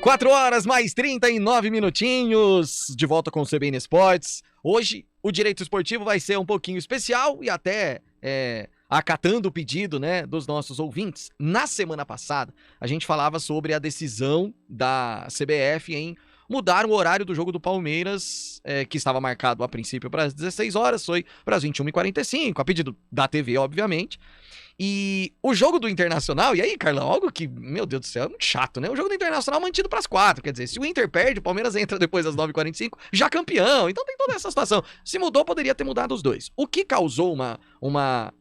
4 horas mais 39 minutinhos, de volta com o CBN Esportes. Hoje, o Direito Esportivo vai ser um pouquinho especial e até acatando o pedido, né, dos nossos ouvintes. Na semana passada, a gente falava sobre a decisão da CBF em mudar o horário do jogo do Palmeiras, que estava marcado a princípio para as 16 horas, foi para as 21h45, a pedido da TV, obviamente. E o jogo do Internacional, e aí, Carlão, algo que, meu Deus do céu, é muito chato, né? O jogo do Internacional é mantido para as 4, quer dizer, se o Inter perde, o Palmeiras entra depois das 9h45, já campeão, então tem toda essa situação. Se mudou, poderia ter mudado os dois. O que causou uma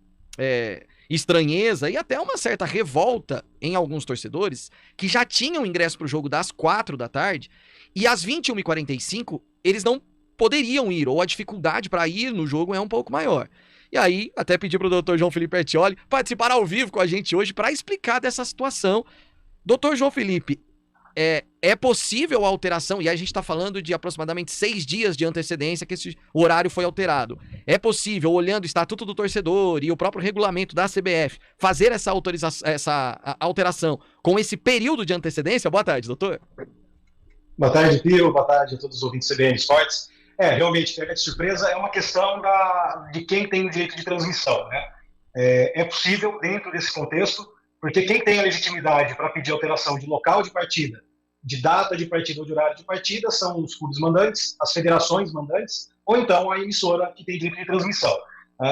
estranheza e até uma certa revolta em alguns torcedores que já tinham ingresso para o jogo das 4 da tarde e às 21h45 eles não poderiam ir, ou a dificuldade para ir no jogo é um pouco maior. E aí, até pedi pro Dr. João Felipe Ettioli participar ao vivo com a gente hoje para explicar dessa situação. Dr. João Felipe, é possível a alteração, e a gente está falando de aproximadamente 6 dias de antecedência que esse horário foi alterado. É possível, olhando o Estatuto do Torcedor e o próprio regulamento da CBF, fazer essa alteração com esse período de antecedência? Boa tarde, doutor. Boa tarde, Pio. Boa tarde a todos os ouvintes do CBN Esportes. Realmente, pega de surpresa, é uma questão de quem tem o direito de transmissão, né? É possível, dentro desse contexto, porque quem tem a legitimidade para pedir alteração de local de partida, de data de partida ou de horário de partida, são os clubes mandantes, as federações mandantes, ou então a emissora que tem direito de transmissão.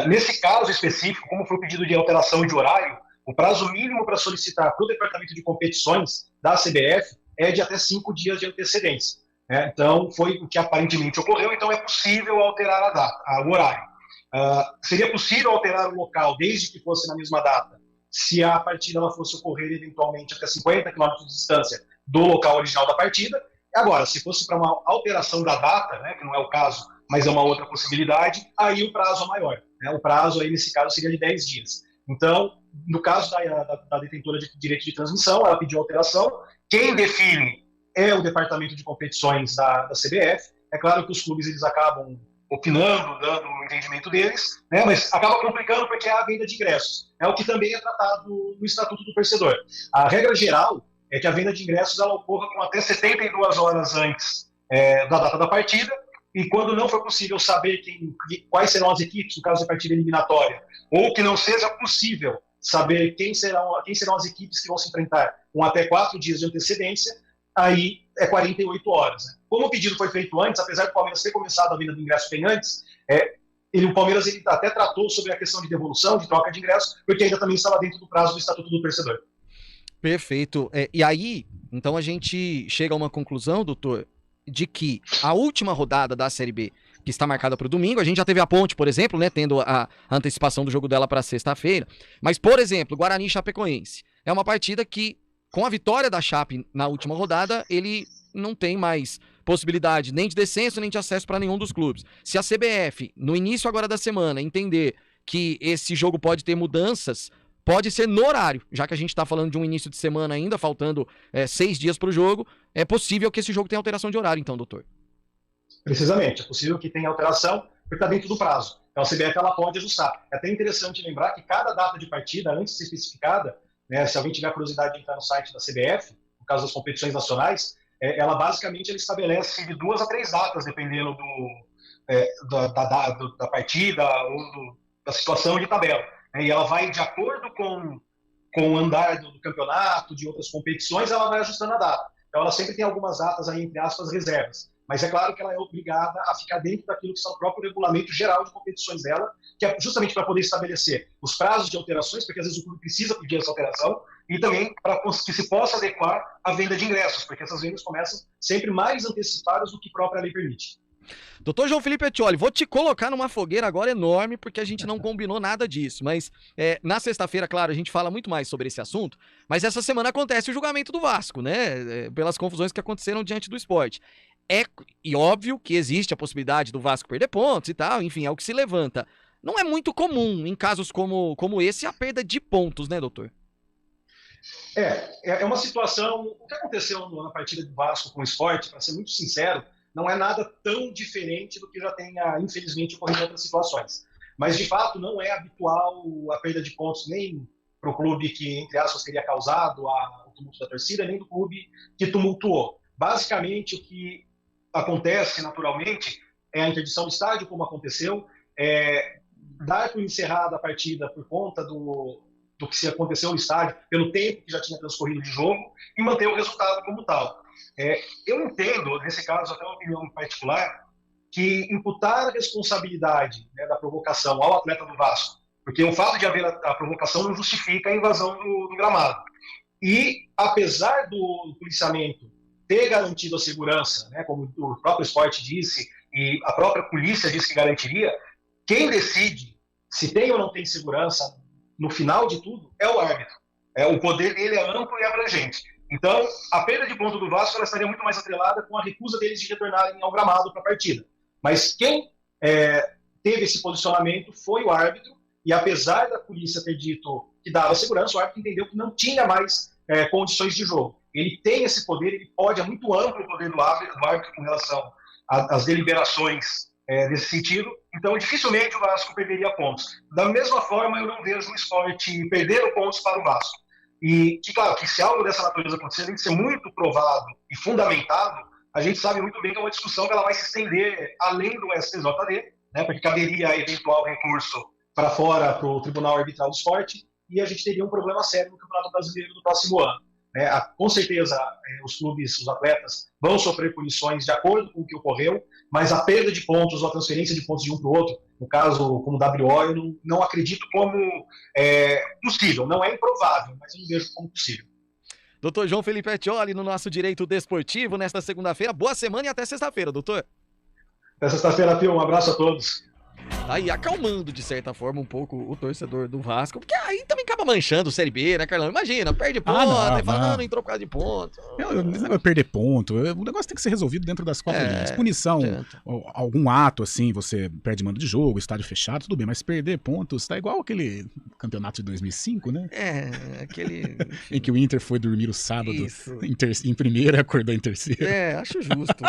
Nesse caso específico, como foi o pedido de alteração de horário, o prazo mínimo para solicitar para o Departamento de Competições da CBF é de até 5 dias de antecedência. Então, foi o que aparentemente ocorreu, então é possível alterar a data, o horário. Seria possível alterar o local, desde que fosse na mesma data, se a partida ela fosse ocorrer eventualmente até 50 quilômetros de distância do local original da partida. Agora, se fosse para uma alteração da data, né, que não é o caso, mas é uma outra possibilidade, aí o prazo é maior. Né? O prazo, aí, nesse caso, seria de 10 dias. Então, no caso da detentora de direito de transmissão, ela pediu alteração. Quem define é o Departamento de Competições da CBF. É claro que os clubes eles acabam opinando, dando o entendimento deles, né, mas acaba complicando porque é a venda de ingressos. É o que também é tratado no Estatuto do Torcedor. A regra geral é que a venda de ingressos ela ocorra com até 72 horas antes da data da partida, e quando não for possível saber quais serão as equipes, no caso da partida eliminatória, ou que não seja possível saber quem serão as equipes que vão se enfrentar com até 4 dias de antecedência, aí é 48 horas. Né? Como o pedido foi feito antes, apesar do Palmeiras ter começado a venda do ingresso bem antes, o Palmeiras ele até tratou sobre a questão de devolução, de troca de ingresso, porque ainda também estava dentro do prazo do Estatuto do Torcedor. Perfeito. E aí, então a gente chega a uma conclusão, doutor, de que a última rodada da Série B, que está marcada para o domingo, a gente já teve a Ponte, por exemplo, né, tendo a antecipação do jogo dela para sexta-feira, mas, por exemplo, Guarani e Chapecoense, é uma partida que, com a vitória da Chape na última rodada, ele não tem mais possibilidade nem de descenso, nem de acesso para nenhum dos clubes. Se a CBF, no início agora da semana, entender que esse jogo pode ter mudanças, pode ser no horário, já que a gente está falando de um início de semana ainda, faltando 6 dias para o jogo, é possível que esse jogo tenha alteração de horário, então, doutor? Precisamente, é possível que tenha alteração, porque está dentro do prazo. Então a CBF ela pode ajustar. É até interessante lembrar que cada data de partida, antes de ser especificada, né, se alguém tiver curiosidade de entrar no site da CBF, no caso das competições nacionais, ela basicamente estabelece de 2 a 3 datas, dependendo da partida ou da situação de tabela. E ela vai, de acordo com o andar do campeonato, de outras competições, ela vai ajustando a data. Então ela sempre tem algumas datas aí, entre aspas, reservas. Mas é claro que ela é obrigada a ficar dentro daquilo que está no próprio regulamento geral de competições dela, que é justamente para poder estabelecer os prazos de alterações, porque às vezes o clube precisa pedir essa alteração, e também para que se possa adequar à venda de ingressos, porque essas vendas começam sempre mais antecipadas do que a própria lei permite. Doutor João Felipe Ettioli, vou te colocar numa fogueira agora enorme, porque a gente não combinou nada disso, mas na sexta-feira, claro, a gente fala muito mais sobre esse assunto, mas essa semana acontece o julgamento do Vasco, né, pelas confusões que aconteceram diante do Sport. E óbvio que existe a possibilidade do Vasco perder pontos e tal, enfim, é o que se levanta. Não é muito comum, em casos como esse, a perda de pontos, né, doutor? É uma situação... O que aconteceu na partida do Vasco com o Sport, para ser muito sincero, não é nada tão diferente do que já tenha, infelizmente, ocorrido em outras situações. Mas, de fato, não é habitual a perda de pontos nem para o clube que, entre aspas, teria causado o tumulto da torcida, nem do clube que tumultuou. Basicamente, o que acontece naturalmente é a interdição do estádio, como aconteceu, dar por encerrada a partida por conta do que se aconteceu no estádio, pelo tempo que já tinha transcorrido de jogo, e manter o resultado como tal. Eu entendo, nesse caso, até uma opinião particular, que imputar a responsabilidade, né, da provocação ao atleta do Vasco, porque o fato de haver a provocação não justifica a invasão do gramado. E, apesar do policiamento ter garantido a segurança, né, como o próprio esporte disse, e a própria polícia disse que garantiria, quem decide se tem ou não tem segurança, no final de tudo, é o árbitro. O poder dele é amplo e abrangente. Então, a perda de ponto do Vasco ela estaria muito mais atrelada com a recusa deles de retornarem ao gramado para a partida. Mas quem teve esse posicionamento foi o árbitro, e apesar da polícia ter dito que dava segurança, o árbitro entendeu que não tinha mais condições de jogo. Ele tem esse poder, ele pode, é muito amplo o poder do árbitro com relação às deliberações nesse sentido, então dificilmente o Vasco perderia pontos. Da mesma forma, eu não vejo o Sport perder pontos para o Vasco. E, claro, que se algo dessa natureza acontecer, tem que ser muito provado e fundamentado. A gente sabe muito bem que é uma discussão que ela vai se estender além do STJD, né, porque caberia eventual recurso para fora, para o Tribunal Arbitral do Esporte, e a gente teria um problema sério no Campeonato Brasileiro do próximo ano. Com certeza, os clubes, os atletas, vão sofrer punições de acordo com o que ocorreu, mas a perda de pontos ou a transferência de pontos de um para o outro, no caso, como WO, eu não acredito como possível. Não é improvável, mas eu não vejo como possível. Doutor João Felipe Ettioli, no nosso Direito Desportivo, nesta segunda-feira. Boa semana e até sexta-feira, doutor. Até sexta-feira, Pio. Um abraço a todos. Aí acalmando, de certa forma, um pouco o torcedor do Vasco, porque aí também acaba manchando o Série B, né, Carlão? Imagina, perde ponto, aí fala, não entrou por causa de ponto. Não vai perder ponto, o negócio tem que ser resolvido dentro das quatro linhas. Punição, algum ato assim, você perde mando de jogo, estádio fechado, tudo bem, mas perder pontos tá igual aquele campeonato de 2005, né? Aquele... em que o Inter foi dormir o sábado em primeira e acordou em terceira. Acho justo.